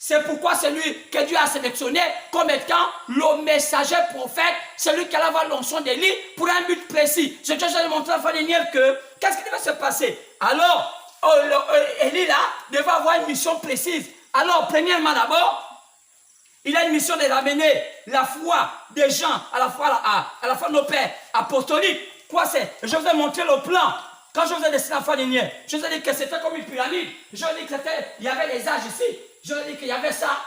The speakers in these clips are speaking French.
C'est pourquoi c'est lui que Dieu a sélectionné comme étant le messager prophète, celui qui allait avoir l'onction d'Élie pour un but précis. Ce que j'ai montré à la fin dernière que, qu'est-ce qui devait se passer? Alors, Élie là devait avoir une mission précise. Alors, premièrement d'abord, il a une mission de ramener la foi des gens à la foi de nos pères apostoliques. Quoi c'est? Je vous ai montré le plan. Quand je vous ai dessiné la fois dernière, je vous ai dit que c'était comme une pyramide. Je vous ai dit qu'il y avait les âges ici. Je vous ai dit qu'il y avait ça,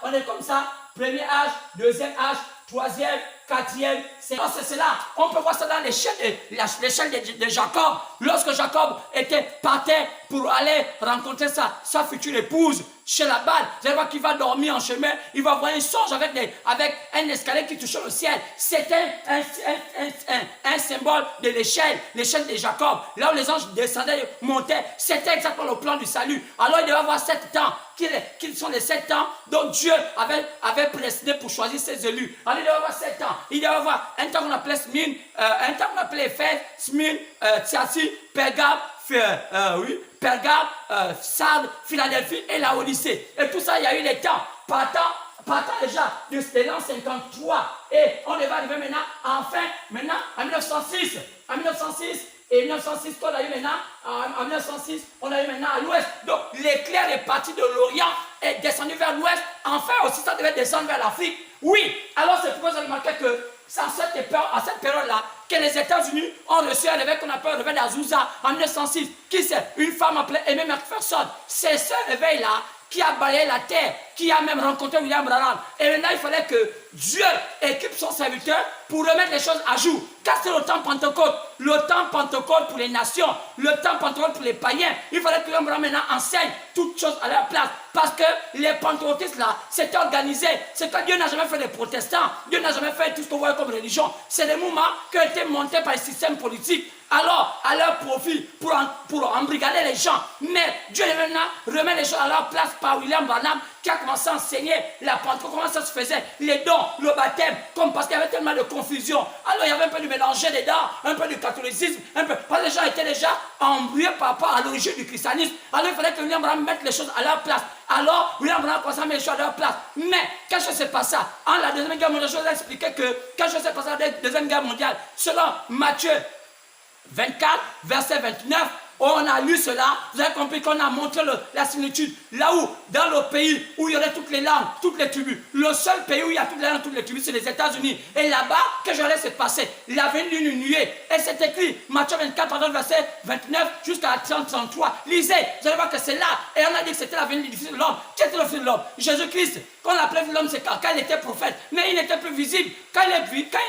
on est comme ça. Premier âge, deuxième âge, troisième, quatrième, c'est cela. On peut voir ça dans l'échelle de Jacob. Lorsque Jacob partait pour aller rencontrer sa future épouse chez Laban, vous allez voir qu'il va dormir en chemin, il va voir un songe avec un escalier qui touchait le ciel. C'était un symbole de l'échelle de Jacob. Là où les anges descendaient, montaient, c'était exactement le plan du salut. Alors il devait avoir 7 temps. Qu'ils sont les 7 ans dont Dieu avait prédestiné pour choisir ses élus. Alors il devait avoir 7 ans. Il devait avoir un temps qu'on appelait Smyrne, un temps qu'on appelait Éphèse, Smyrne, Thiatire, Pergame, Sardes, Philadelphie et Laodicée. Et tout ça, il y a eu les temps. Partant déjà de l'an 53. Et on devait arriver maintenant, en 1906. En 1906, et 1906, on a eu maintenant, en 1906, on a eu maintenant à l'ouest. Donc, l'éclair est parti de l'Orient et descendu vers l'ouest. Enfin, aussi, ça devait descendre vers l'Afrique. Oui, alors c'est pourquoi vous avez remarqué que c'est à cette période-là que les États-Unis ont reçu un évêque qu'on appelle le réveil d'Azusa en 1906. Qui c'est? Une femme appelée Aimée McPherson. C'est ce réveil-là qui a balayé la terre, qui a même rencontré William Branham. Et maintenant, il fallait que Dieu équipe son serviteur pour remettre les choses à jour. Car c'est le temps Pentecôte. Le temps Pentecôte pour les nations, le temps Pentecôte pour les païens. Il fallait que William Branham maintenant enseigne toutes choses à leur place. Parce que les pentecôtistes là, c'était organisé. C'est que Dieu n'a jamais fait des protestants. Dieu n'a jamais fait tout ce qu'on voit comme religion. C'est des mouvements qui ont été montés par les systèmes politiques. Alors, à leur profit, pour embrigader les gens. Mais Dieu maintenant remet les choses à leur place par William Branham qui a commencé à enseigner la Pentecôte, comment ça se faisait, les dons, le baptême, comme parce qu'il y avait tellement de confusion. Alors il y avait un peu de mélanger dedans, un peu de catholicisme, un peu, parce que les gens étaient déjà embrouillés par rapport à l'origine du christianisme. Alors il fallait que William Branham mette les choses à leur place. Alors William Branham commençait à mettre les choses à leur place. Mais qu'est-ce que c'est pas ça? En la Deuxième Guerre mondiale, je vous ai expliqué que qu'est-ce que c'est pas ça la Deuxième Guerre mondiale? Selon Matthieu 24, verset 29, on a lu cela, vous avez compris qu'on a montré la similitude. Là où, dans le pays où il y aurait toutes les langues, toutes les tribus, le seul pays où il y a toutes les langues, toutes les tribus, c'est les États-Unis. Et là-bas, que j'allais se passer, la venue d'une nuée. Et c'est écrit, Matthieu 24, verset 29 jusqu'à 33. Lisez, vous allez voir que c'est là. Et on a dit que c'était la venue du Fils de l'homme. Qui était le Fils de l'homme? Jésus-Christ. Quand on l'appelait Fils de l'homme, c'est quand il était prophète. Mais il n'était plus visible. Quand il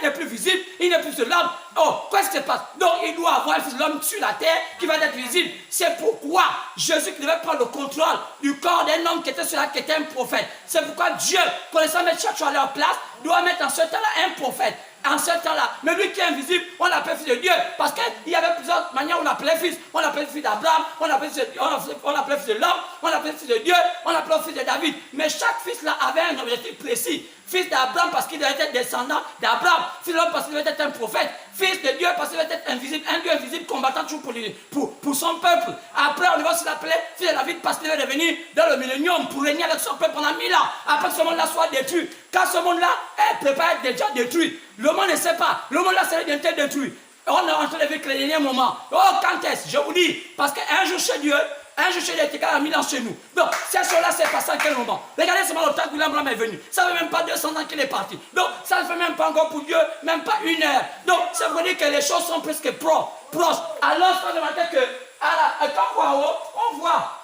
n'est plus visible, il n'est plus de l'homme. Oh, qu'est-ce qui se passe? Donc, il doit avoir un Fils de l'homme sur la terre qui va être visible. C'est pourquoi Jésus qui devait prendre le contrôle du corps d'un homme qui était sur la qui était un prophète. C'est pourquoi Dieu, connaissant mettre chaque chose à leur place, doit mettre en ce temps-là un prophète. En ce temps-là, mais lui qui est invisible, on l'appelle fils de Dieu. Parce qu'il y avait plusieurs manières où on l'appelait fils. On l'appelait fils d'Abraham, on l'appelait fils de l'homme, on l'appelait fils de Dieu, on l'appelait fils de David. Mais chaque fils là avait un objectif précis. Fils d'Abraham parce qu'il devait être descendant d'Abraham. Fils de l'homme parce qu'il devait être un prophète. Fils de Dieu parce qu'il devait être invisible. Un Dieu invisible combattant toujours pour son peuple. Après, on va se l'appeler fils de David parce qu'il devait devenir dans le millénium pour régner avec son peuple pendant 1000 ans. Après que ce monde-là soit détruit. Quand ce monde-là est préparé à être déjà détruit. Le monde ne sait pas. Le monde-là serait bientôt détruit. On est en train de vivre les derniers moments. Oh, quand est-ce? Je vous dis. Parce qu'un jour chez Dieu, est égal à 1000 ans chez nous. Donc, cette chose-là s'est passée à quel moment? Regardez seulement le temps que William Branham est venu. Ça ne fait même pas 200 ans qu'il est parti. Donc, ça ne fait même pas encore pour Dieu, même pas 1 heure. Donc, ça veut dire que les choses sont presque proches. Alors, on demandait que, quand on voit,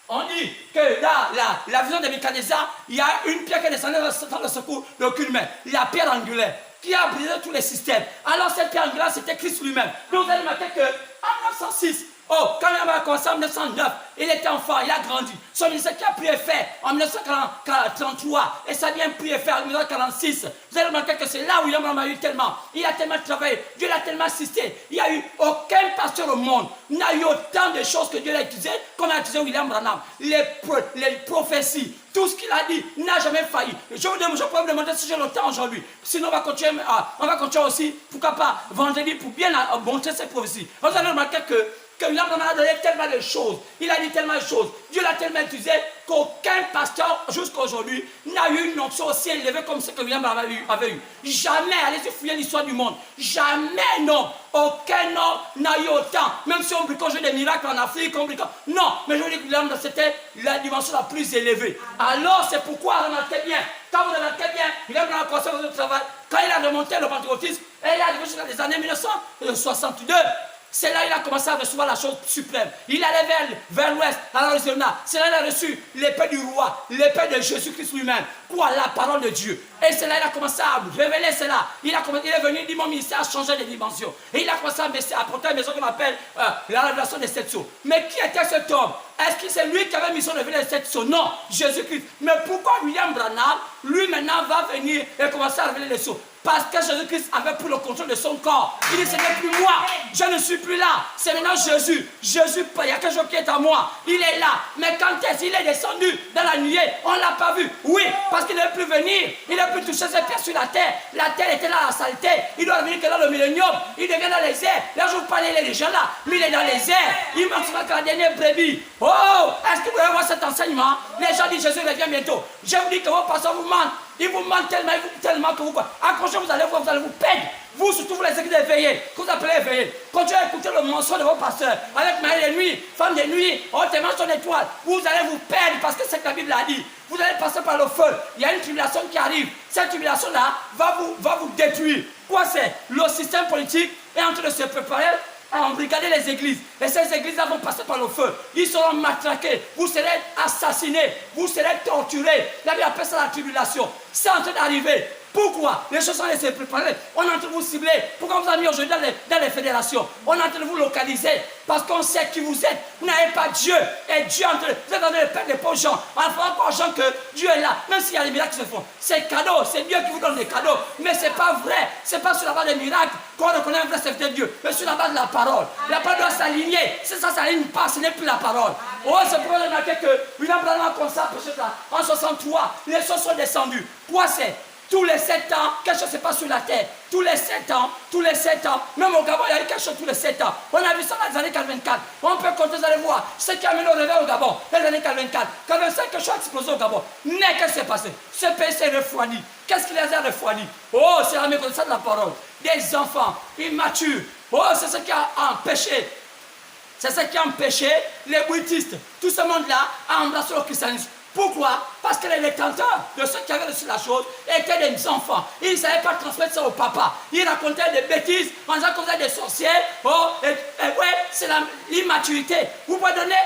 on dit que dans la vision de Nebuchadnezzar, il y a une pierre qui est descendue dans le secours d'aucune main. La pierre angulaire qui a brisé tous les systèmes. Alors, cette pierre angulaire, c'était Christ lui-même. Donc, vous allez remarquer qu'en 1906, quand il a commencé en 1909, il était enfant, il a grandi. Son ministère qui a pris effet en 1933 et ça vient pris effet en 1946. Vous allez remarquer que c'est là où William Branham a eu tellement. Il a tellement travaillé, Dieu l'a tellement assisté. Il n'y a eu aucun pasteur au monde n'a eu autant de choses que Dieu a utilisé comme a utilisé William Branham. Les prophéties, tout ce qu'il a dit n'a jamais failli. Je peux vous demander si j'ai le temps aujourd'hui. Sinon, on va continuer aussi, pourquoi pas, vendredi pour bien montrer ces prophéties. Vous allez remarquer que que William Branham a donné tellement de choses. Il a dit tellement de choses. Dieu l'a tellement utilisé qu'aucun pasteur jusqu'à aujourd'hui n'a eu une onction aussi élevée comme ce que William Branham avait eu. Jamais, allez-y fouiller l'histoire du monde. Jamais, non. Aucun homme n'a eu autant. Même si on bricole des miracles en Afrique, on bricole. Non, mais je veux dire que William Branham, c'était la dimension la plus élevée. Alors, c'est pourquoi, remarquez bien, quand vous remarquez bien, William Branham a commencé votre travail. Quand il a remonté le pentecôtisme, et il est arrivé dans les années 1962. C'est là qu'il a commencé à recevoir la chose suprême. Il allait vers l'ouest, à l'Arizona. C'est là qu'il a reçu l'épée du roi, l'épée de Jésus-Christ lui-même. Quoi? La parole de Dieu. Et c'est là qu'il a commencé à révéler cela. Il est venu, il dit, mon ministère a changé de dimension. Et il a commencé à porter une maison qu'on appelle la révélation des 7 sceaux. Mais qui était cet homme? Est-ce que c'est lui qui avait mission de révéler les 7 sceaux? Non, Jésus-Christ. Mais pourquoi William Branham, lui maintenant, va venir et commencer à révéler les sceaux? Parce que Jésus-Christ avait pris le contrôle de son corps. Il dit, ce n'est plus moi, je ne suis plus là. C'est maintenant Jésus. Jésus, il y a quelque chose qui est à moi. Il est là. Mais quand est-ce qu'il est descendu dans la nuée? On ne l'a pas vu. Oui, parce qu'il ne veut plus venir. Il ne veut plus toucher ses pieds sur la terre. La terre était là, la saleté. Il doit venir que dans le millénium. Il devient dans les airs. Là, je vous parlais, il est déjà là. Mais il est dans les airs. Il manque seulement que la dernière brebis. Oh, est-ce que vous voulez voir cet enseignement? Les gens disent, Jésus revient bientôt. Je vous dis que vos pasteurs vous mentent. Ils vous mentent tellement que vous quoi. Accrochez, vous allez vous perdre. Vous, surtout vous les églises éveillées, que vous appelez éveillés. Continuez à écouter le mensonge de vos pasteurs. Avec mari de nuit, femme de nuit, on te mange ton étoile. Vous allez vous perdre parce que c'est ce que la Bible a dit. Vous allez passer par le feu. Il y a une tribulation qui arrive. Cette tribulation-là va vous détruire. Quoi c'est? Le système politique est en train de se préparer à embrigader les églises. Et ces églises-là vont passer par le feu. Ils seront matraqués. Vous serez assassinés. Vous serez torturés. La Bible appelle ça la tribulation. C'est en train d'arriver. Pourquoi? Les choses sont laissées préparer. On est en train de vous cibler. Pourquoi on vous a mis aujourd'hui dans les fédérations? On est en train de vous localiser. Parce qu'on sait qui vous êtes. Vous n'avez pas Dieu. Et Dieu, vous êtes en train de perdre les pauvres gens. En faisant croire aux gens que Dieu est là. Même s'il y a des miracles qui se font. C'est cadeau. C'est Dieu qui vous donne des cadeaux. Mais ce n'est pas vrai. Ce n'est pas sur la base des miracles qu'on reconnaît un vrai serviteur de Dieu. Mais sur la base de la parole. La parole doit s'aligner. Si ça ne s'aligne pas, ce n'est plus la parole. Oh, c'est pour remarquer que William Branham comme ça, en 63, les choses sont descendues. Quoi c'est? Tous les 7 ans, quelque chose se passe sur la terre. Tous les 7 ans, même au Gabon, il y a eu quelque chose tous les 7 ans. On a vu ça dans les années 44. On peut compter, vous allez voir, ce qui a mené au réveil au Gabon, dans les années 44. 45, quelque chose a explosé au Gabon. Mais qu'est-ce qui s'est passé? Ce pays s'est refroidi. Qu'est-ce qui les a refroidis? Oh, c'est la méconnaissance de la parole. Des enfants immatures. Oh, c'est ce qui a empêché. C'est ce qui a empêché les bouddhistes, tout ce monde-là, à embrasser le christianisme. Pourquoi? Parce que les détenteurs de ceux qui avaient reçu la chose étaient des enfants. Ils ne savaient pas transmettre ça au papa. Ils racontaient des bêtises en disant que vous êtes des sorciers. Oh, ouais, c'est l'immaturité. Vous pouvez donner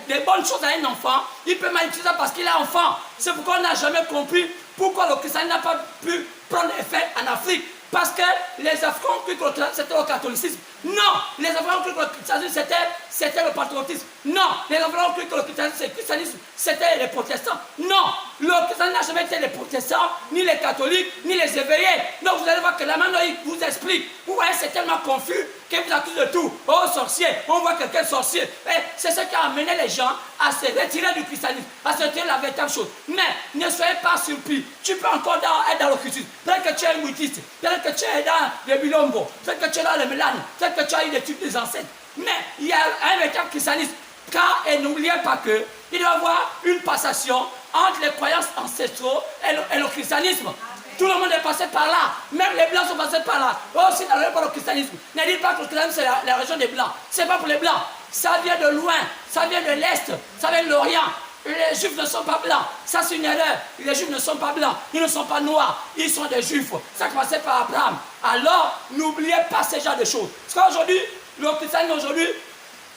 des bonnes choses à un enfant. Il peut manipuler ça parce qu'il est enfant. C'est pourquoi on n'a jamais compris pourquoi le christianisme n'a pas pu prendre effet en Afrique. Parce que les Africains ont cru que le christianisme c'était le catholicisme. Non, les Africains ont cru que le christianisme c'était le patriotisme. Non, les Africains ont cru que le christianisme c'était les protestants. Non, le christianisme n'a jamais été les protestants, ni les catholiques, ni les éveillés. Donc vous allez voir que la main vous explique. Vous voyez, c'est tellement confus qu'ils vous accusent de tout. Oh, sorcier, on voit quelqu'un sorcier. C'est ce qui a amené les gens à se retirer du christianisme, à se retirer de la véritable chose. Mais ne soyez pas surpris. Tu peux encore être dans le christianisme. Peut-être que tu es un bouddhiste, peut-être que tu es dans le bilombo, peut-être que tu es dans le mélane, peut-être que tu as eu des types des ancêtres. Mais il y a un véritable christianisme. Car, et n'oubliez pas que il doit y avoir une passation entre les croyances ancestraux et le christianisme. Tout le monde est passé par là. Même les blancs sont passés par là. Aussi dans le christianisme. Ne dites pas que le christianisme c'est la région des blancs. Ce n'est pas pour les blancs. Ça vient de loin. Ça vient de l'Est. Ça vient de l'Orient. Les juifs ne sont pas blancs. Ça c'est une erreur. Les juifs ne sont pas blancs. Ils ne sont pas noirs. Ils sont des juifs. Ça a commencé par Abraham. Alors, n'oubliez pas ce genre de choses. Parce qu'aujourd'hui, le christianisme aujourd'hui,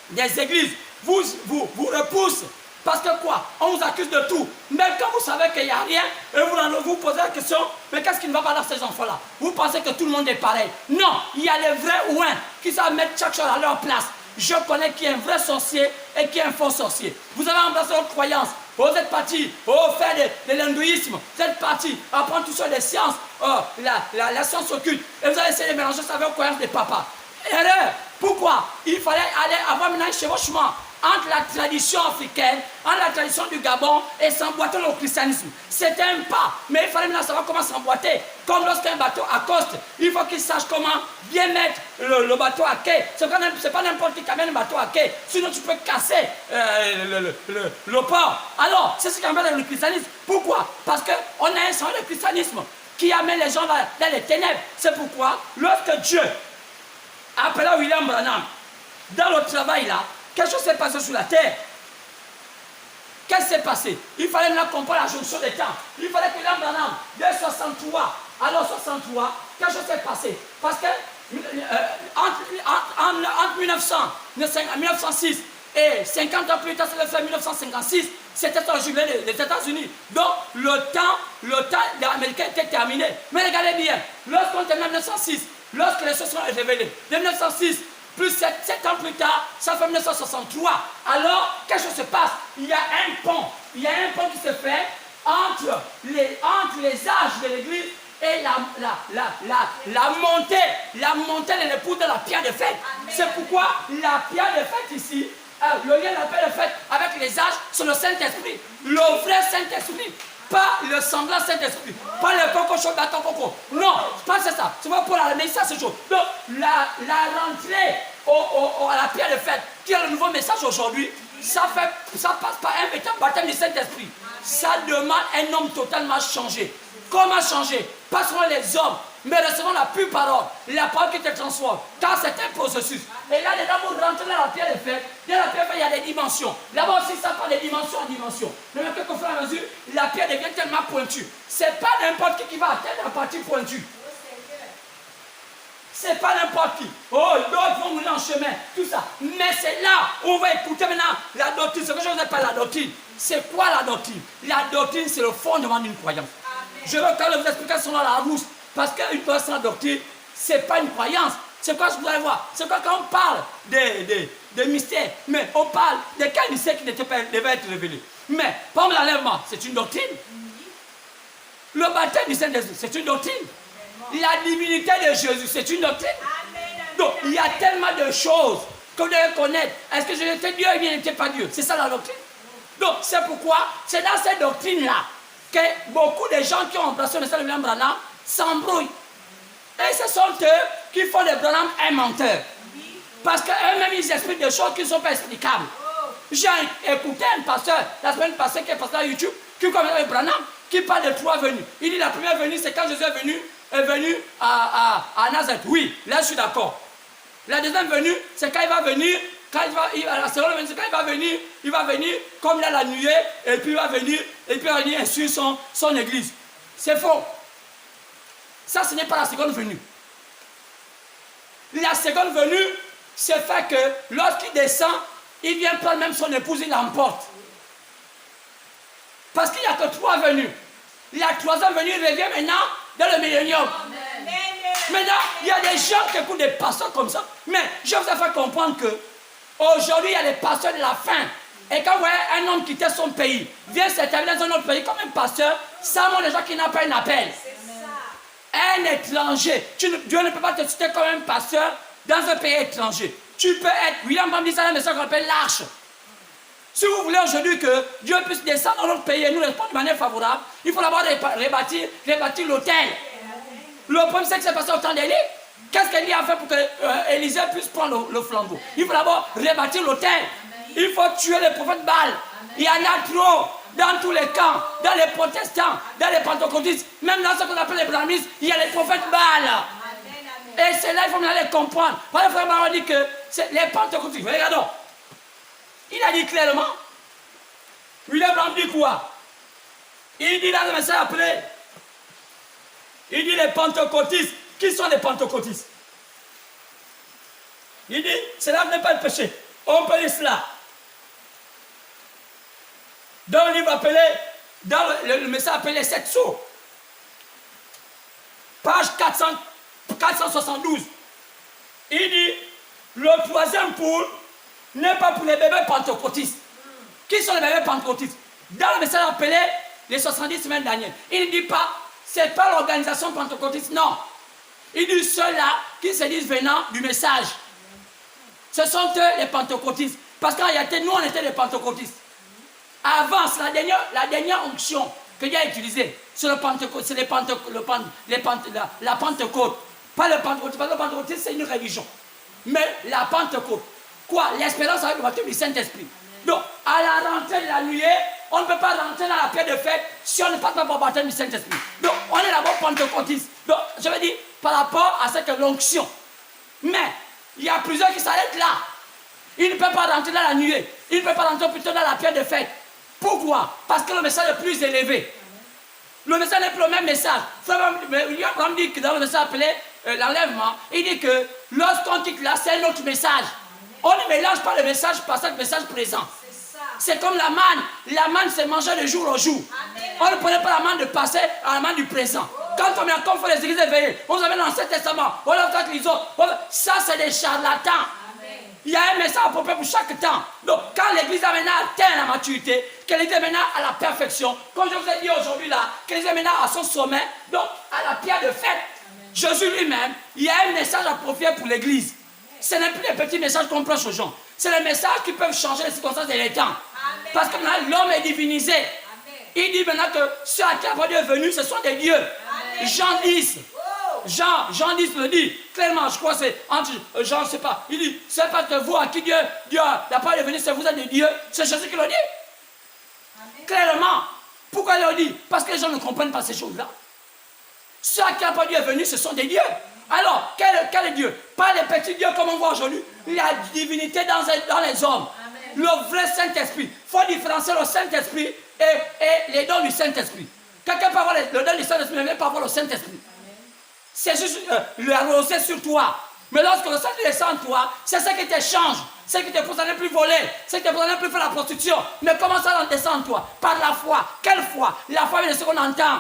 des églises vous repoussent. Parce que quoi? On vous accuse de tout. Même quand vous savez qu'il n'y a rien, et vous posez la question, mais qu'est-ce qui ne va pas dans ces enfants-là? Vous pensez que tout le monde est pareil? Non, il y a les vrais ouins qui savent mettre chaque chose à leur place. Je connais qui est un vrai sorcier et qui est un faux sorcier. Vous avez embrassé votre croyance. Vous êtes parti faire de l'hindouisme. Vous êtes parti apprendre toutes sortes de sciences, la science occulte. Et vous avez essayé de mélanger ça avec vos croyances des papas. Erreur. Pourquoi? Il fallait aller avoir maintenant un chevauchement. entre la tradition africaine, entre la tradition du Gabon et s'emboîter au christianisme. C'était un pas, mais il fallait maintenant savoir comment s'emboîter. Comme lorsqu'un bateau accoste, il faut qu'il sache comment bien mettre le bateau à quai. C'est pas n'importe qui amène un bateau à quai, sinon tu peux casser le port. Alors, c'est ce qu'on appelle le christianisme. Pourquoi? Parce qu'on a un sens de christianisme qui amène les gens dans les ténèbres. C'est pourquoi, lorsque Dieu appela William Branham, dans le travail là, quelque chose s'est passé sur la terre. Qu'est-ce qui s'est passé? Il fallait maintenant comprendre la jonction des temps. Il fallait que William Branham, dès 63, alors 63, quelque chose s'est passé. Parce que entre 1906 et 50 ans plus tard, c'est le 1956, c'était le jubilé des États-Unis. Donc le temps américain était terminé. Mais regardez bien, lorsqu'on termine en 1906, lorsque les choses sont révélées, de 1906, plus 7 ans plus tard, ça fait 1963. Alors, quelque chose se passe. Il y a un pont. Il y a un pont qui se fait entre les âges de l'Église et la montée de l'épouse de la pierre de fête. C'est pourquoi la pierre de fête ici, le lien de la pierre de fête avec les âges, c'est le Saint-Esprit. Le vrai Saint-Esprit. Pas le semblant Saint-Esprit, pas le coco chaud bâton coco. Non, pas c'est ça. C'est pas pour la mais ça c'est chaud. Donc la rentrée à la pierre de fête, qui est le nouveau message aujourd'hui, ça passe par un véritable baptême du Saint-Esprit. Ça demande un homme totalement changé. Comment changer? Pas seulement les hommes, mais recevons la pure parole, la parole qui te transforme. Car c'est un processus. Et là, dedans, vous rentrez dans la pierre de fête. Dans la pierre de fête, il y a des dimensions. Là-bas aussi, ça part de dimension en dimension. Mais qu'au fur et à mesure, la pierre devient tellement pointue. C'est pas n'importe qui va atteindre la partie pointue. C'est pas n'importe qui. Oh, d'autres vont mourir en chemin, tout ça. Mais c'est là où on va écouter maintenant la doctrine. Ce que je vous appelle la doctrine. C'est quoi la doctrine? La doctrine, c'est le fondement d'une croyance. Amen. Je veux quand même vous expliquer sur la rousse. Parce qu'une croyance sans doctrine, ce n'est pas une croyance. C'est quoi ce que vous allez voir? C'est quoi quand on parle des mystères, mais on parle de quel mystère qui devait être révélé. Mais, comme l'enlèvement, c'est une doctrine. Le baptême du Saint-Esprit, c'est une doctrine. La divinité de Jésus, c'est une doctrine. Donc, il y a tellement de choses que vous devez connaître. Est-ce que Jésus était Dieu ou bien il n'était pas Dieu? C'est ça la doctrine. Donc, c'est pourquoi, c'est dans cette doctrine-là que beaucoup de gens qui ont embrassé le message de William Branham s'embrouillent. Et ce sont eux qui font de Branham un menteur. Parce qu'eux-mêmes, ils expliquent des choses qui ne sont pas explicables. J'ai écouté un pasteur, la semaine passée, qui est pasteur à YouTube, qui commence avec Branham, qui parle de 3 venues. Il dit la première venue, c'est quand Jésus est venu à Nazareth. Oui, là je suis d'accord. La deuxième venue, c'est quand il va venir, la seconde venue, c'est quand il va venir comme il a la nuée, et puis il va venir instruire son église. C'est faux. Ça, ce n'est pas la seconde venue. La seconde venue, c'est fait que lorsqu'il descend, il vient prendre même son épouse, il l'emporte. Parce qu'il n'y a que 3 venues. La 3e venue revient maintenant dans le millénium. Maintenant, il y a des gens qui écoutent des pasteurs comme ça. Mais je vous ai fait comprendre que aujourd'hui, il y a des pasteurs de la fin. Et quand vous voyez un homme quitter son pays, vient s'établir dans un autre pays comme un pasteur, ça montre des gens qui n'ont pas un appel. Un étranger. Dieu ne peut pas te citer comme un pasteur dans un pays étranger. Tu peux être, William Branham dit ça dans un message qu'on appelle l'arche. Si vous voulez aujourd'hui que Dieu puisse descendre dans notre pays et nous répondre de manière favorable, il faut d'abord rebâtir l'autel. Le problème, c'est que c'est passé au temps d'Élie. Qu'est-ce qu'Élie a fait pour que Élisée puisse prendre le flambeau? Il faut d'abord rebâtir l'autel. Il faut tuer les prophètes Baal. Il y en a trop dans tous les camps, dans les protestants, dans les pentecôtistes, même dans ce qu'on appelle les brahmistes, il y a les prophètes Baal. Et c'est là qu'il faut les comprendre. Voilà, le frère Baal dit que c'est les pentecôtistes. Regardons. Il a dit clairement. William Branham dit quoi? Il dit dans le message après. Il dit les pentecôtistes. Qui sont les pentecôtistes? Il dit, cela n'est pas le péché. On peut dire cela. Dans le livre appelé, dans le message appelé 7 sceaux. Page 472. Il dit, le 3e poule n'est pas pour les bébés pentecôtistes. Qui sont les bébés pentecôtistes? Dans le message appelé les 70 semaines Daniel, il ne dit pas, c'est pas l'organisation pentecôtiste, non. Il dit ceux-là qui se disent venant du message. Ce sont eux les pentecôtistes. Parce qu'en réalité, nous, on était les pentecôtistes. Avant, c'est la dernière onction que Dieu a utilisée. C'est la Pentecôte. Pas le pentecôtisme, parce que le pentecôtisme, c'est une religion. Mais la Pentecôte. Quoi? L'espérance avec le baptême du Saint-Esprit. Donc, à la rentrée de la nuée, on ne peut pas rentrer dans la paix de fête si on ne passe pas par le baptême du Saint-Esprit. Donc, on est d'abord pentecôtiste. Donc, je veux dire, par rapport à cette onction. Mais, il y a plusieurs qui s'arrêtent là. Ils ne peuvent pas rentrer dans la nuée. Ils ne peuvent pas rentrer plutôt dans la paix de fête. Pourquoi? Parce que le message est plus élevé. Le message n'est plus le même message. Abraham dit que dans le message appelé l'enlèvement, il dit que lorsqu'on quitte là, c'est un autre message. On ne mélange pas le message passé avec le message présent. C'est comme la manne. La manne, c'est manger de jour au jour. On ne prenait pas la manne de passé à la manne du présent. Quand on vient, comme les églises éveillées, on vous amène dans l'Ancien Testament, on a fait les autres. Ça, c'est des charlatans. Il y a un message approprié pour chaque temps. Donc, quand l'église a maintenant atteint la maturité, que l'église est maintenant à la perfection, comme je vous ai dit aujourd'hui là, que l'église est maintenant à son sommet, donc à la pierre de fête, Jésus lui-même, il y a un message approprié pour l'église. Ce n'est plus les petits messages qu'on prêche aux gens. C'est les messages qui peuvent changer les circonstances et les temps. Amen. Parce que maintenant, l'homme est divinisé. Amen. Il dit maintenant que ceux à qui la Dieu est venu, ce sont des dieux. Amen. Jean 10. Jean 10 le dit clairement, je crois que c'est entre Jean, je ne sais pas. Il dit, c'est parce que vous à qui Dieu la parole est venue, c'est vous êtes des dieux. C'est Jésus qui le dit. Amen. Clairement. Pourquoi il le dit? Parce que les gens ne comprennent pas ces choses-là. Ceux à qui la parole Dieu est venu, ce sont des dieux. Alors, quel est Dieu? Pas les petits dieux comme on voit aujourd'hui. La divinité dans les hommes. Amen. Le vrai Saint-Esprit. Il faut différencier le Saint-Esprit et les dons du Saint-Esprit. Quelqu'un peut avoir le don du Saint-Esprit, mais même pas avoir le Saint-Esprit. C'est juste le rosé sur toi. Mais lorsque le Saint-Esprit descend en toi, c'est ça qui te change. C'est ce qui te pousse à ne plus voler. C'est ce qui te pousse à ne plus faire la prostitution. Mais comment ça descend en toi? Par la foi. Quelle foi? La foi vient de ce qu'on entend.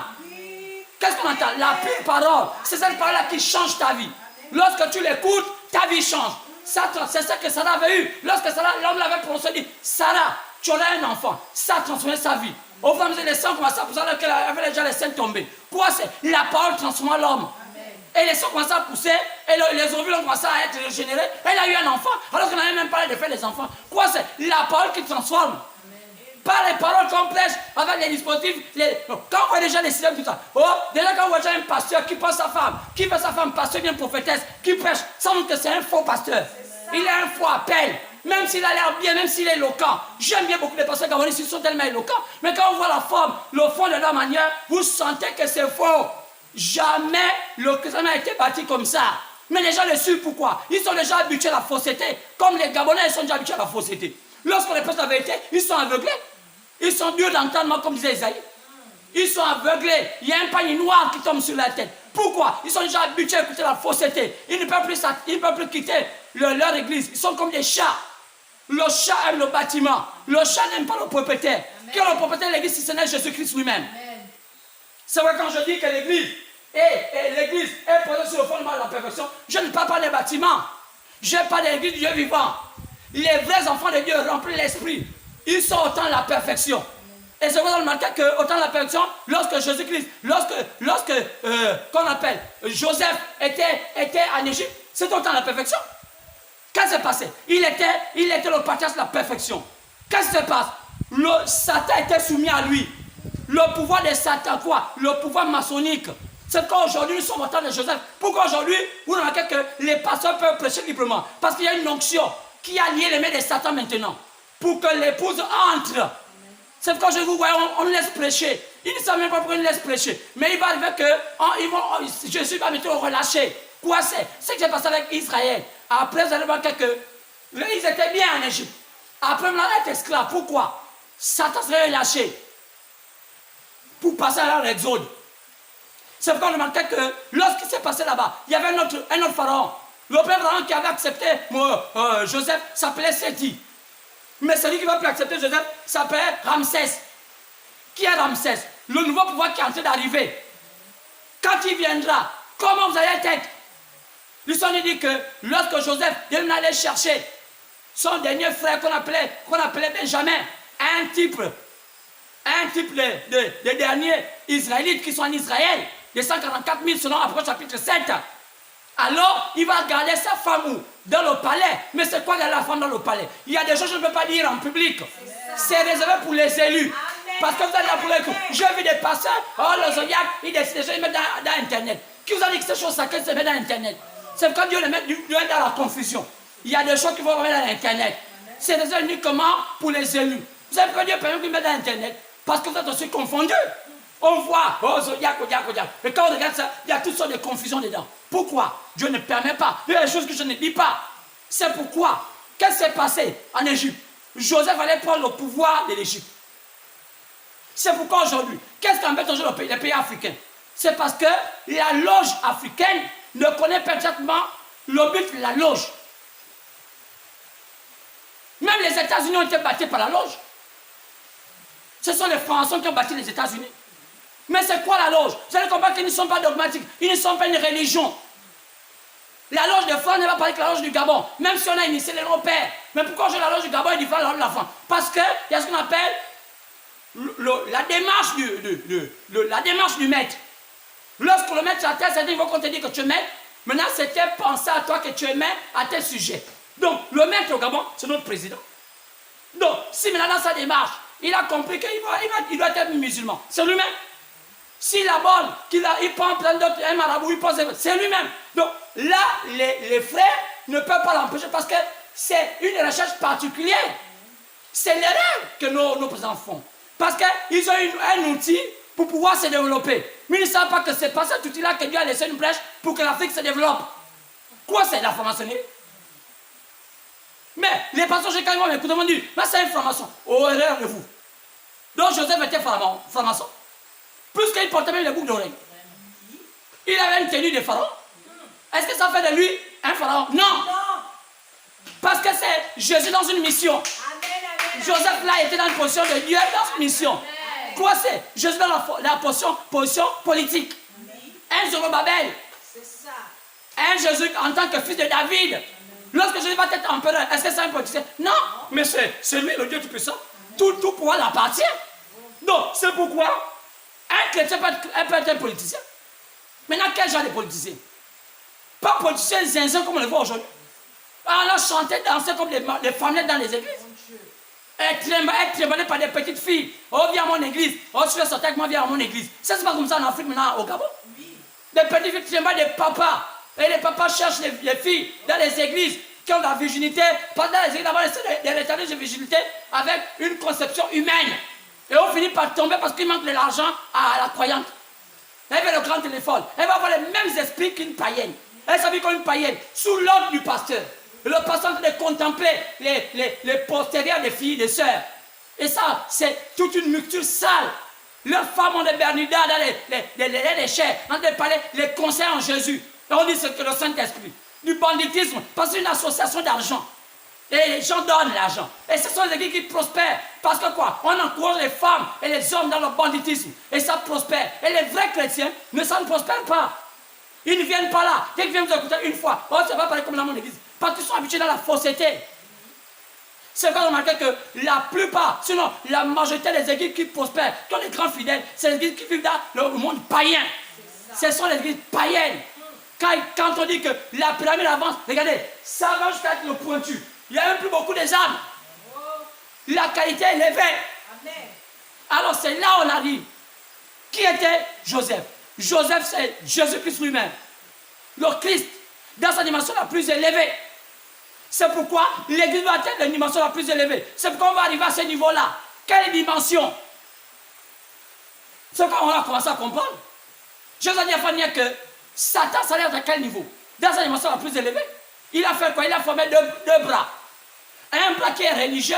Qu'est-ce qu'on entend? La pure parole. C'est cette parole-là qui change ta vie. Lorsque tu l'écoutes, ta vie change. C'est ça que Sarah avait eu. Lorsque l'homme l'avait prononcé, dit, Sarah, tu auras un enfant. Ça a transformé sa vie. Au fur et à mesure, les sangs commençaient à pousser, alors qu'elle avait déjà les seins tombés. Pourquoi? C'est la parole transforma l'homme. Et les sangs commençaient à pousser, et les ovules ont commencé à être régénérés. Elle a eu un enfant, alors qu'on n'avait même pas de faire les enfants. Pourquoi? C'est la parole qui transforme. Pas les paroles qu'on prêche avec les dispositifs. Quand on voit déjà les systèmes, tout ça. Déjà quand on voit déjà un pasteur qui pense sa femme, qui fait sa femme pasteur, bien prophétesse, qui prêche, sans doute que c'est un faux pasteur. Il a un faux appel. Même s'il a l'air bien, même s'il est éloquent. J'aime bien beaucoup les pasteurs gabonais, ils sont tellement éloquents. Mais quand on voit la forme, le fond de leur manière, vous sentez que c'est faux. Jamais le chrétien n'a été bâti comme ça. Mais les gens le suivent pourquoi? Ils sont déjà habitués à la fausseté. Comme les Gabonais, ils sont déjà habitués à la fausseté. Lorsqu'on les prêche la vérité, ils sont aveuglés. Ils sont durs d'entendement, comme disait Isaïe. Ils sont aveuglés. Il y a un panier noir qui tombe sur la tête. Pourquoi? Ils sont déjà habitués à écouter la fausseté. Ils ne peuvent plus quitter leur église. Ils sont comme des chats. Le chat aime le bâtiment. Le chat n'aime pas le propriétaire. Qui est le propriétaire de l'église si ce n'est Jésus-Christ lui-même? C'est vrai quand je dis que l'église est posée sur le fondement de la perfection, je ne parle pas des bâtiments. Je parle de l'église du Dieu vivant. Les vrais enfants de Dieu remplis l'esprit. Ils sont autant la perfection. Et c'est vrai dans le marqué que autant la perfection, lorsque Jésus-Christ, qu'on appelle Joseph était en Égypte, c'est autant la perfection. Qu'est-ce qui s'est passé? Il était le partage de la perfection. Qu'est-ce qui se passe? Satan était soumis à lui. Le pouvoir de Satan, quoi? Le pouvoir maçonnique. C'est qu'aujourd'hui, nous sommes au temps de Joseph. Pourquoi aujourd'hui, vous remarquez que les pasteurs peuvent prêcher librement? Parce qu'il y a une onction qui a lié les mains de Satan maintenant. Pour que l'épouse entre. C'est pourquoi je vous vois, on laisse prêcher. Ils ne savent même pas pourquoi ils laissent prêcher. Mais il va arriver que Jésus va bientôt relâcher. Quoi c'est? C'est ce qui s'est passé avec Israël. Après, vous allez voir que ils étaient bien en Égypte. Après, on a été esclaves. Pourquoi? Satan serait relâché. Pour passer à l'exode. C'est pourquoi on remarquait que lorsqu'il s'est passé là-bas, il y avait un autre pharaon. Le premier pharaon qui avait accepté Joseph s'appelait Séthi. Mais celui qui va plus accepter Joseph s'appelle Ramsès. Qui est Ramsès? Le nouveau pouvoir qui est en train d'arriver. Quand il viendra, comment vous allez être? L'histoire nous dit que lorsque Joseph allait chercher son dernier frère qu'on appelait Benjamin, un type des derniers Israélites qui sont en Israël, les 144 000 selon Apôtre chapitre 7. Alors, il va garder sa femme où? Dans le palais. Mais c'est quoi garder la femme dans le palais? Il y a des choses que je ne peux pas dire en public. C'est réservé pour les élus. Amen. Parce que vous allez là pour les coups. J'ai vu des pasteurs, le zodiac, ils décident de mettre dans Internet. Qui vous a dit que ces choses sacrées se mettent dans Internet? C'est comme Dieu les met dans la confusion. Il y a des choses qui vont mettre dans Internet. C'est réservé uniquement pour les élus. Vous savez pourquoi Dieu permet qu'ils mettent dans Internet? Parce que vous êtes aussi confondus. On voit, zodiac. Et quand on regarde ça, il y a toutes sortes de confusions dedans. Pourquoi? Dieu ne permet pas. Il y a des choses que je ne dis pas. C'est pourquoi. Qu'est-ce qui s'est passé en Égypte? Joseph allait prendre le pouvoir de l'Égypte. C'est pourquoi aujourd'hui, qu'est-ce qui embête aujourd'hui les pays africains? C'est parce que la loge africaine ne connaît pas exactement le but de la loge. Même les États-Unis ont été bâtis par la loge. Ce sont les Français qui ont bâti les États-Unis. Mais c'est quoi la loge? Vous allez comprendre qu'ils ne sont pas dogmatiques. Ils ne sont pas une religion. La loge de France n'est pas pareille que la loge du Gabon. Même si on a initié les repères. Mais pourquoi j'ai la loge du Gabon est différente de la loge de la France? Parce qu'il y a ce qu'on appelle la démarche du maître. Lorsque le maître s'attelle, c'est-à-dire qu'il faut qu'on te dise que tu es maître. Maintenant, c'était penser à toi que tu es maître à tel sujet. Donc, le maître au Gabon, c'est notre président. Donc, si maintenant dans sa démarche, il a compris qu'il doit être musulman, c'est lui-même. S'il aborde, il prend plein d'autres, un marabout, il pense, c'est lui-même. Donc là, les frères ne peuvent pas l'empêcher parce que c'est une recherche particulière. C'est l'erreur que nos présidents font. Parce qu'ils ont un outil pour pouvoir se développer. Mais ils ne savent pas que c'est pas cet outil-là que Dieu a laissé une brèche pour que l'Afrique se développe. Quoi, c'est la franc-maçonnerie? Mais les pasteurs, quand ils vont m'écouter, ils m'ont dit, mais c'est une franc-maçon. Oh, erreur de vous. Donc Joseph était franc-maçon. Plus qu'il portait même les boucles d'oreilles. Il avait une tenue de pharaon. Est-ce que ça fait de lui un pharaon? Non. Parce que c'est Jésus dans une mission. Joseph là était dans une position de Dieu dans une mission. Quoi c'est? Jésus dans la position politique. Un Zorobabel. Un Jésus en tant que fils de David. Lorsque Jésus va être empereur, est-ce que c'est un politicien? Non. Mais c'est lui le Dieu tout-puissant. Tout pouvoir l'appartient. Donc c'est pourquoi un chrétien peut être un politicien. Maintenant, quel genre de politicien? Pas politicien zinzin comme on le voit aujourd'hui. On a chanté, dansé comme les femmes dans les églises. Être tremballé par des petites filles. Oh, viens à mon église. Oh, tu veux sortir avec moi, viens à mon église. Ça, c'est pas comme ça en Afrique maintenant, au Gabon. Des petites filles tremballent des papas. Et les papas cherchent les filles dans les églises qui ont la virginité. Pendant les églises, d'abord, des rétablissements de virginité avec une conception humaine. Et on finit par tomber parce qu'il manque de l'argent à la croyante. Elle fait le grand téléphone. Elle va avoir les mêmes esprits qu'une païenne. Elle s'habille comme une païenne, sous l'ordre du pasteur. Et le pasteur est en train de contempler les postérieurs des filles, des sœurs. Et ça, c'est toute une mixture sale. Leurs femmes ont des bernidas dans les chairs, en train de parler les conseils en Jésus. Et on dit ce que le Saint-Esprit. Du banditisme, parce que c'est une association d'argent. Et les gens donnent l'argent. Et ce sont les églises qui prospèrent. Parce que quoi? On encourage les femmes et les hommes dans le banditisme. Et ça prospère. Et les vrais chrétiens, mais ça ne prospère pas. Ils ne viennent pas là. Dès qu'ils viennent vous écouter une fois, oh, ça va parler comme dans mon église. Parce qu'ils sont habitués dans la fausseté. C'est quand on remarque que la plupart, sinon la majorité des églises qui prospèrent, qui ont les grands fidèles, c'est les églises qui vivent dans le monde païen. Ce sont les églises païennes. Quand on dit que la pyramide avance, regardez, ça va jusqu'à être le pointu. Il n'y a même plus beaucoup des âmes. La qualité est élevée. Alors c'est là où on arrive. Qui était Joseph? Joseph, c'est Jésus-Christ lui-même. Le Christ, dans sa dimension la plus élevée. C'est pourquoi l'Église doit être la dimension la plus élevée. C'est pourquoi on va arriver à ce niveau-là. Quelle dimension? C'est quand on a commencé à comprendre. Jésus a dit à Fanny que Satan, ça allait être à quel niveau? Dans sa dimension la plus élevée. Il a fait quoi? Il a formé deux bras. Un bras qui est religieux,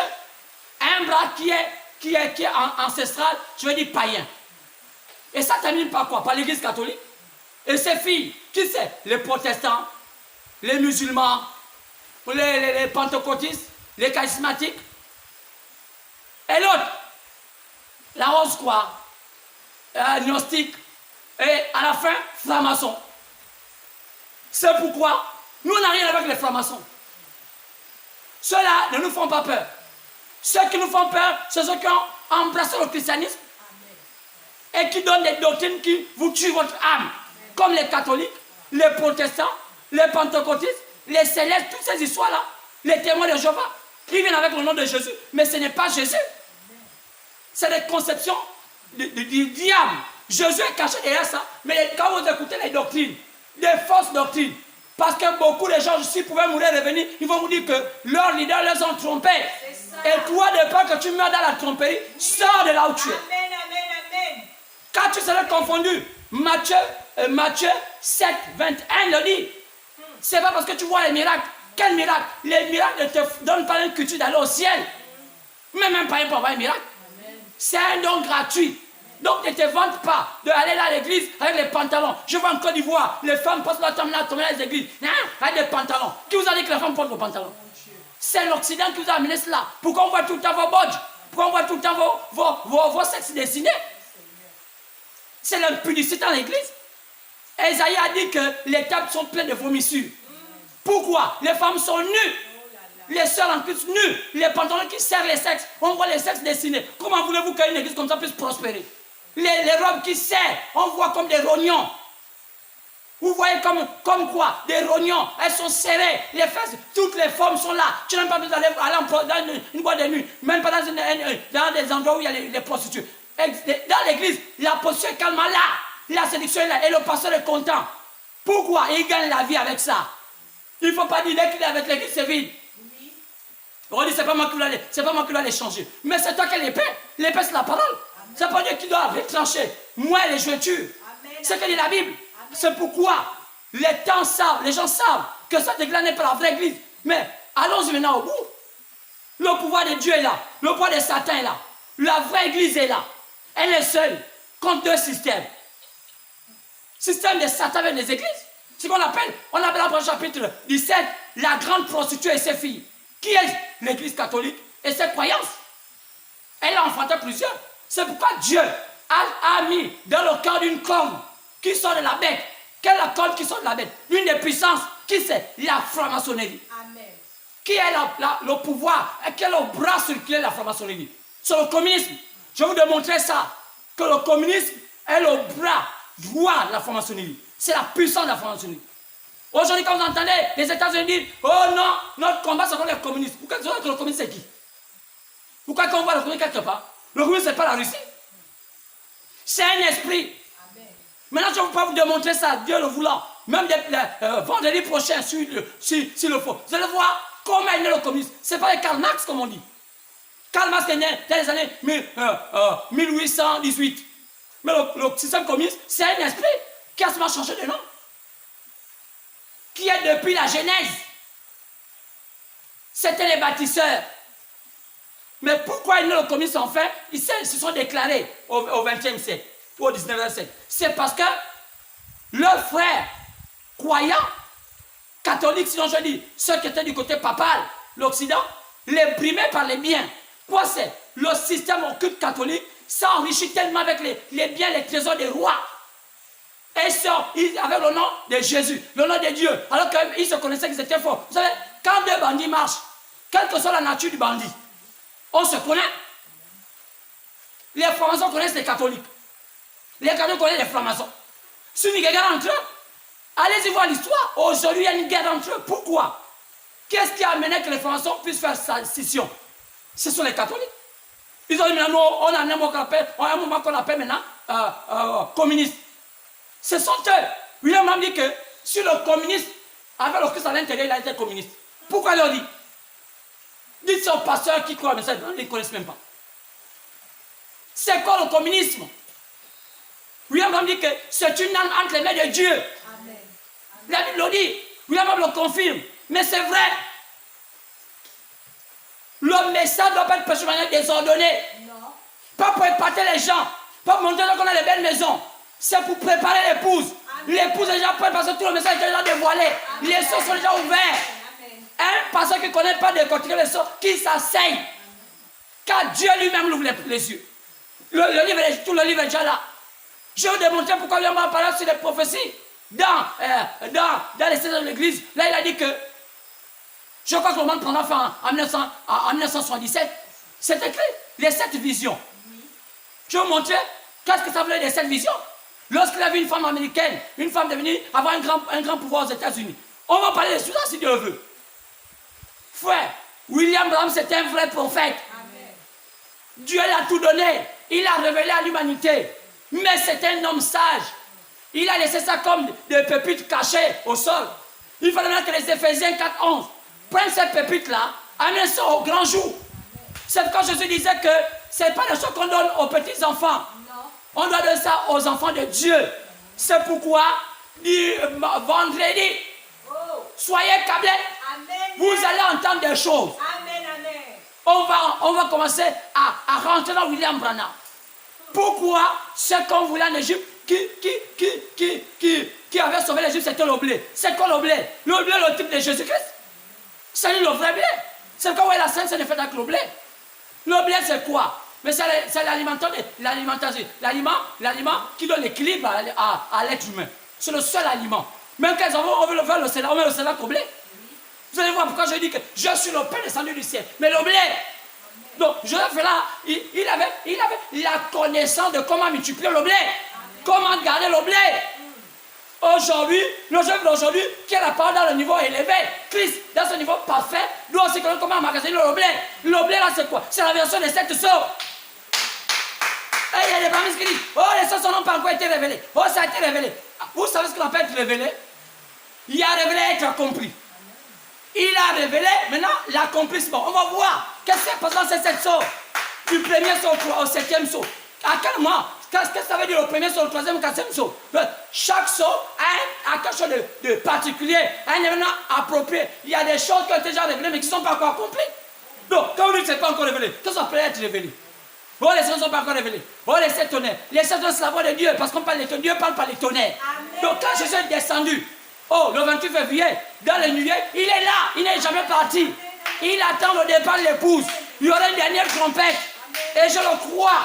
un bras qui est ancestral, je veux dire païen. Et ça termine par quoi? Par l'Église catholique. Et ses filles, qui c'est? Les protestants, les musulmans, les pentecôtistes, les charismatiques. Et l'autre, la rose quoi? Gnostique. Et à la fin, franc-maçon. C'est pourquoi nous on n'a rien avec les francs-maçons. Ceux-là ne nous font pas peur. Ceux qui nous font peur, c'est ceux qui ont embrassé le christianisme et qui donnent des doctrines qui vous tuent votre âme. Comme les catholiques, les protestants, les pentecôtistes, les célestes, toutes ces histoires-là, les témoins de Jéhovah, ils viennent avec le nom de Jésus, mais ce n'est pas Jésus. C'est des conceptions du diable. Jésus est caché derrière ça, mais quand vous écoutez les doctrines, des fausses doctrines, parce que beaucoup de gens, s'ils pouvaient mourir et revenir, ils vont vous dire que leurs leaders les ont trompés. Et toi, de peur que tu meurs dans la tromperie, sors de là où tu es. Amen, amen, amen. Quand tu seras confondu, Matthieu 7, 21 le dit. C'est pas parce que tu vois les miracles. Quel miracle? Les miracles ne te donnent pas une culture d'aller au ciel. Mais même pas pour avoir un miracle. C'est un don gratuit. Donc ne te vante pas d'aller à l'église avec les pantalons. Je vois en Côte d'Ivoire, les femmes passent leur temps à tomber dans les églises avec des pantalons. Qui vous a dit que les femmes portent vos pantalons? C'est l'Occident qui vous a amené cela. Pourquoi on voit tout le temps vos bodges? Pourquoi on voit tout le temps vos sexes dessinés? C'est l'impudicité dans l'église. Esaïe a dit que les tables sont pleines de vomissures. Pourquoi? Les femmes sont nues. Les sœurs en Christ nues. Les pantalons qui serrent les sexes. On voit les sexes dessinés. Comment voulez-vous qu'une église comme ça puisse prospérer? Les robes qui serrent, on voit comme des rognons. Vous voyez comme quoi? Des rognons. Elles sont serrées. Les fesses, toutes les formes sont là. Tu n'as pas besoin d'aller dans une boîte de nuit. Même pas dans des endroits où il y a les prostituées. Dans l'église, la posture est calme là. La séduction est là. Et le pasteur est content. Pourquoi? Il gagne la vie avec ça. Il ne faut pas dire qu'il est avec l'église, c'est vide. On dit, c'est pas moi qui dois les changer. Mais c'est toi qui as l'épée. L'épée, c'est la parole. C'est pas Dieu qui doit retrancher. Moi, les jointures. C'est ce que dit la Bible. C'est pourquoi les gens savent que cette église n'est pas la vraie église. Mais allons-y maintenant au bout. Le pouvoir de Dieu est là. Le pouvoir de Satan est là. La vraie église est là. Elle est seule contre deux systèmes. Système de Satan avec les églises. C'est ce qu'on appelle, dans le chapitre 17, la grande prostituée et ses filles. Qui est l'église catholique et ses croyances? Elle a enfanté plusieurs. C'est pourquoi Dieu a mis dans le cœur d'une corne qui sort de la bête. Quelle est la corne qui sort de la bête? L'une des puissances, qui c'est? La franc-maçonnerie. Amen. Qui est le pouvoir et quel est le bras sur lequel est la franc-maçonnerie? C'est le communisme. Je vais vous démontrer ça. Que le communisme est le bras droit de la franc-maçonnerie. C'est la puissance de la franc-maçonnerie. Aujourd'hui, quand vous entendez les États-Unis dire « Oh non, notre combat c'est contre les communistes », vous pensez que le communiste c'est qui? Pourquoi quand on voit le communiste quelque part? Le communiste c'est pas la Russie. C'est un esprit. Amen. Maintenant, je ne vais pas vous démontrer ça, Dieu le voulant. Même vendredi prochain, s'il le faut. Vous allez voir comment est né le communisme. Ce n'est pas les Karl Marx comme on dit. Karl Marx est né dans les années 1818. Mais le système communiste, c'est un esprit qui a seulement changé de nom. Qui est depuis la Genèse. C'était les bâtisseurs. Mais pourquoi ils ne le communisme en fait? Ils se sont déclarés au XXe siècle ou au XIXe siècle. C'est parce que leurs frères croyants, catholiques, sinon je dis, ceux qui étaient du côté papal, l'Occident, les brimés par les biens. Quoi c'est? Le système occulte catholique s'enrichit tellement avec les biens, les trésors des rois. Et ils avaient le nom de Jésus, le nom de Dieu, alors qu'ils se connaissaient qu'ils étaient forts. Vous savez, quand deux bandits marchent, quelle que soit la nature du bandit, on se connaît. Les francs-maçons connaissent les catholiques. Les catholiques connaissent les francs-maçons. C'est une guerre entre eux. Allez-y voir l'histoire. Aujourd'hui, il y a une guerre entre eux. Pourquoi? Qu'est-ce qui a amené que les francs-maçons puissent faire sa scission? Ce sont les catholiques. Ils ont dit, maintenant, on a un moment qu'on appelle maintenant communiste. Ce sont eux. William a dit que si le communiste avait le Christ à l'intérieur, il a été communiste. Pourquoi il leur dit? Dites aux pasteurs qui croient, mais ça, ils ne connaissent même pas. C'est quoi le communisme? William a dit que c'est une âme entre les mains de Dieu. Amen. La Bible le dit. William le confirme. Mais c'est vrai. Le message ne doit pas être prêché de manière désordonnée. Non. Pas pour épater les gens. Pas pour montrer qu'on a des belles maisons. C'est pour préparer l'épouse. L'épouse est déjà prête parce que tout le message est déjà dévoilé. Amen. Les sceaux sont déjà ouverts. Amen. Un pasteur qui ne connaît pas décortiquer les sceaux, qui s'asseye. Car Dieu lui-même ouvre les yeux. Tout le livre est déjà là. Je vais vous démontrer pourquoi il m'a parlé sur les prophéties. Dans les saisons de l'église, là il a dit que, je crois que le monde prendra fin en 1977. C'est écrit, les 7 visions. Je vais vous montrer qu'est-ce que ça voulait les 7 visions. Lorsqu'il a vu une femme américaine, une femme devenue avoir un grand pouvoir aux États-Unis. On va parler de tout ça si Dieu veut. Frère, William Branham, c'était un vrai prophète. Amen. Dieu l'a tout donné. Il a révélé à l'humanité. Mais c'était un homme sage. Il a laissé ça comme des pépites cachées au sol. Il fallait maintenant que les Éphésiens 4:11 prennent ces pépites-là, amènent ça au grand jour. C'est quand Jésus disait que ce n'est pas des choses qu'on donne aux petits-enfants. On doit donner ça aux enfants de Dieu. C'est pourquoi, vendredi, soyez câblés. Vous allez entendre des choses. On va commencer à rentrer dans William Branham. Pourquoi ce qu'on voulait en Égypte, qui avait sauvé l'Égypte, c'était le blé. C'est quoi le blé? Le blé, le type de Jésus-Christ. C'est le vrai blé. C'est quoi la scène, c'est le fait avec le blé. Le blé, c'est quoi? Mais c'est l'alimentation, l'aliment qui donne l'équilibre à l'être humain. C'est le seul aliment. Même quand on veut le faire, on met le céleri au blé. Vous allez voir pourquoi je dis que je suis le pain descendu du ciel. Mais le blé. Donc, Joseph là, il avait la connaissance de comment multiplier le blé. Comment garder le blé. Aujourd'hui, le Joseph d'aujourd'hui, qui a la parole dans le niveau élevé, Christ, dans ce niveau parfait, doit aussi connaître comment emmagasiner le blé. Le blé là, c'est quoi? C'est la version des 7 sceaux. Et il y a des parmi qui disent, oh, les sceaux n'ont pas encore été révélés. Oh, ça a été révélé. Vous savez ce qu'on appelle être révélé? Il a révélé être accompli. Il a révélé maintenant l'accomplissement. On va voir qu'est-ce qui est passé dans ces 7 sceaux. Du premier saut au 7e saut. À quel moment? Qu'est-ce que ça veut dire le premier saut, le 3e, le 4e saut? Chaque saut a quelque chose de particulier, un événement approprié. Il y a des choses qui ont été déjà révélées mais qui ne sont pas encore accomplies. Donc, quand vous dites que ce n'est pas encore révélé, tout ça peut être révélé. Oh, les sceaux ne sont pas encore révélés. Oh, les 7 tonnerres. Les 7 tonnerres, c'est la voix de Dieu parce qu'on parle de Dieu, parle par les tonnerres. Amen. Donc, quand Jésus est descendu, le 28 février, dans les nuées, il est là, il n'est jamais parti. Il attend le départ de l'épouse. Il y aura une dernière trompette. Et je le crois.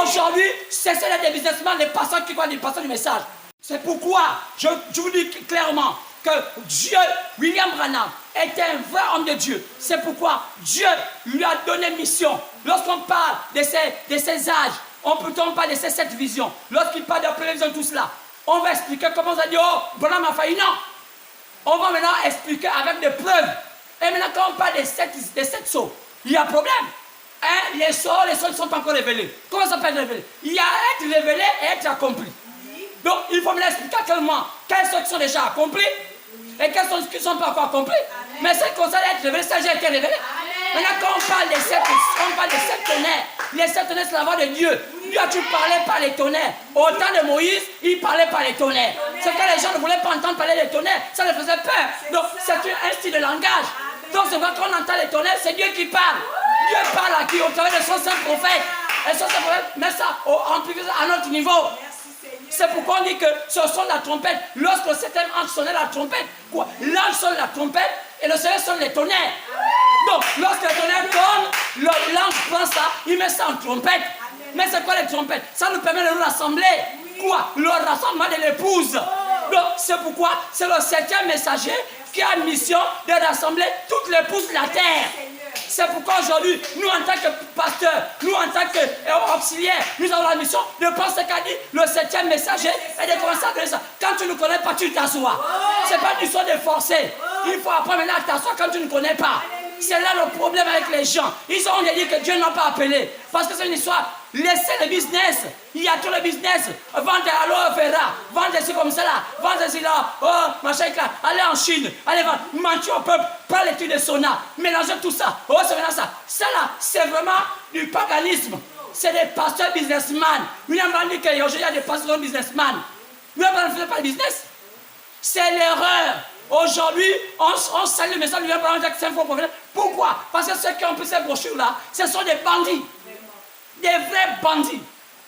Aujourd'hui, cessez d'être des businessmen, des pasteurs qui croient des pasteurs du message. C'est pourquoi je vous dis clairement que Dieu, William Branham, était un vrai homme de Dieu. C'est pourquoi Dieu lui a donné mission. Lorsqu'on parle de ces âges, on parle de ces 7 visions. Lorsqu'il parle de prévision, tout cela, on va expliquer comment ça dit, oh, Branham a failli, non. On va maintenant expliquer avec des preuves. Et maintenant, quand on parle des 7 sceaux, il y a un problème. Hein? Les sceaux ne sont pas encore révélés. Comment ça peut être révélé? Il y a être révélé et être accompli. Donc, il faut me l'expliquer actuellement. Quels sont qui sont déjà accomplis et quels sont qui ne sont pas encore accomplis. Amen. Mais c'est comme ça d'être révélé, ça a déjà été révélé. Amen. Maintenant, quand on parle des 7 tonnerres, les 7 tonnerres, c'est la voix de Dieu. Dieu a-tu parlé par les tonnerres? Au temps de Moïse, il parlait par les tonnerres. C'est que les gens ne voulaient pas entendre parler des tonnerres, ça leur faisait peur. Donc, c'est un style de langage. Donc, c'est quand on entend les tonnerres, c'est Dieu qui parle. Dieu parle à qui? Au travers de son saint prophète. Et son saint prophète met ça à notre niveau. C'est pourquoi on dit que ce son de la trompette, lorsque le 7e ange sonnait la trompette, quoi? L'ange sonne la trompette et le Seigneur sonne les tonnerres. Donc, lorsque le tonnerre tourne, l'ange prend ça, il met ça en trompette. Mais c'est quoi les trompettes? Ça nous permet de nous rassembler. Quoi? Le rassemblement de l'épouse. Donc, c'est pourquoi c'est le 7e messager qui a une mission de rassembler toutes les épouses de la terre. C'est pourquoi aujourd'hui, nous en tant que pasteurs, nous en tant qu'auxiliaires, nous avons la mission de penser qu'a dit le 7e messager et de commencer à donner ça. Quand tu ne connais pas, tu t'assois. Ce n'est pas une histoire de forcer. Il faut apprendre maintenant à t'asseoir quand tu ne connais pas. C'est là le problème avec les gens. Ils ont dit que Dieu n'a pas appelé. Parce que c'est une histoire. Laissez le business. Il y a tout le business. Vendre à l'eau vera. Vendre ici comme ça là. Vendre ici là. Oh, machin là. Allez en Chine. Allez vendre. Mentir au peuple. Pas l'étude de Sona. Mélangez tout ça. Oh, c'est maintenant ça. Ça là, c'est vraiment du paganisme. C'est des pasteurs businessmen. William Branham dit qu'aujourd'hui, il y a des pasteurs businessmen. William Branham ne faisait pas de business. C'est l'erreur. Aujourd'hui, on salue le message de William Branham c'est un faux prophète. Pourquoi? Parce que ceux qui ont pris ces brochures-là, ce sont des bandits. Des vrais bandits.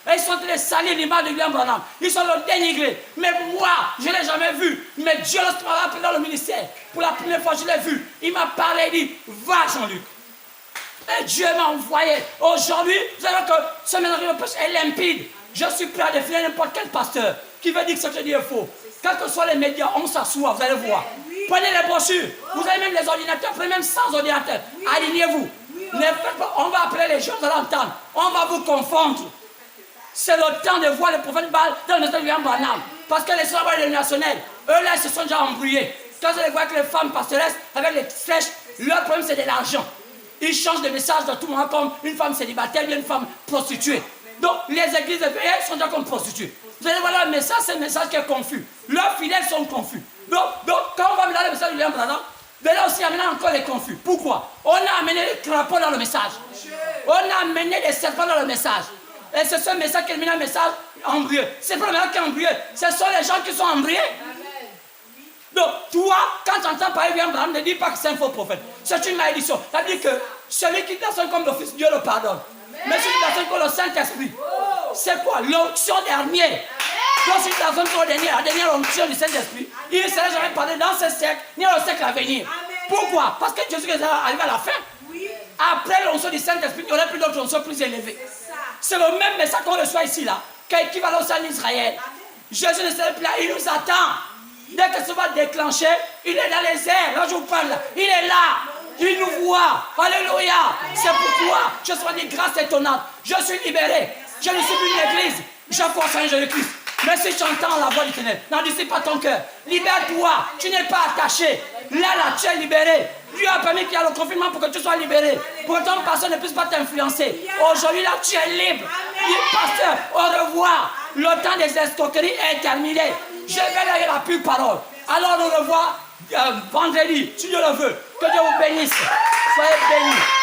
Et ils sont en train de salir l'image de William Branham. Ils sont le dénigrés. Mais moi, je ne l'ai jamais vu. Mais Dieu, lorsqu'il m'a appelé dans le ministère, pour la première fois, je l'ai vu. Il m'a parlé et dit, va Jean-Luc. Et Dieu m'a envoyé. Aujourd'hui, vous savez que ce message de pêche est limpide. Je suis prêt à définir n'importe quel pasteur qui veut dire que ce que je dis est faux. Quels que soient les médias, on s'assoit, vous allez voir. Prenez les brochures. Vous avez même les ordinateurs, prenez même sans ordinateur. Alignez-vous. On va appeler les gens, vous allez entendre. On va vous confondre. C'est le temps de voir les prophètes Baal dans le message de William Branham. Parce que les soldats dénominationnels, eux là, ils se sont déjà embrouillés. Quand je les vois avec les femmes pastoresses, avec les flèches, leur problème c'est de l'argent. Ils changent de message dans tout le monde comme une femme célibataire ou une femme prostituée. Donc les églises elles sont déjà comme prostituées. Vous allez voir le message, c'est un message qui est confus. Leurs fidèles sont confus. Donc quand on va dans le message de William Branham, de là aussi amener encore les confus. Pourquoi? On a amené les crapauds dans le message. On a amené les serpents dans le message. Et c'est ce message qui est mis un message embryeux. C'est pas le message qui est embryeux. Ce sont les gens qui sont embryés. Donc, toi, quand tu entends parler de William Branham, ne dis pas que c'est un faux prophète. C'est une malédiction. Ça veut dire que celui qui personne comme le Fils, Dieu le pardonne. Mais celui qui personne comme le Saint-Esprit, c'est quoi? L'onction dernière. Donc, si la personne comme la dernière onction du Saint-Esprit, il ne serait jamais parlé dans ce siècle, ni dans le siècle à venir. Pourquoi? Parce que Jésus est arrivé à la fin. Après l'onction du Saint-Esprit, il n'y aurait plus d'autres onctions plus élevées. C'est le même message qu'on reçoit ici, là, qu'équivalent au sein d'Israël. Jésus ne serait plus là, il nous attend. Dès que ça va déclencher, il est dans les airs. Là, je vous parle, il est là. Il nous voit. Alléluia. C'est pourquoi je sois des grâces étonnantes. Je suis libéré. Je ne suis plus une église. Je crois en Jésus-Christ. Mais si tu entends la voix du Ténèbre, n'en dissipe pas ton cœur. Libère-toi. Tu n'es pas attaché. Là, tu es libéré. Dieu a permis qu'il y ait le confinement pour que tu sois libéré. Pour que ton pasteur ne puisse pas t'influencer. Aujourd'hui, là, tu es libre. Pasteur, au revoir. Le temps des escroqueries est terminé. Je vais aller la pure parole. Alors, on revoit vendredi, si Dieu le veut. Que Dieu vous bénisse. Soyez bénis.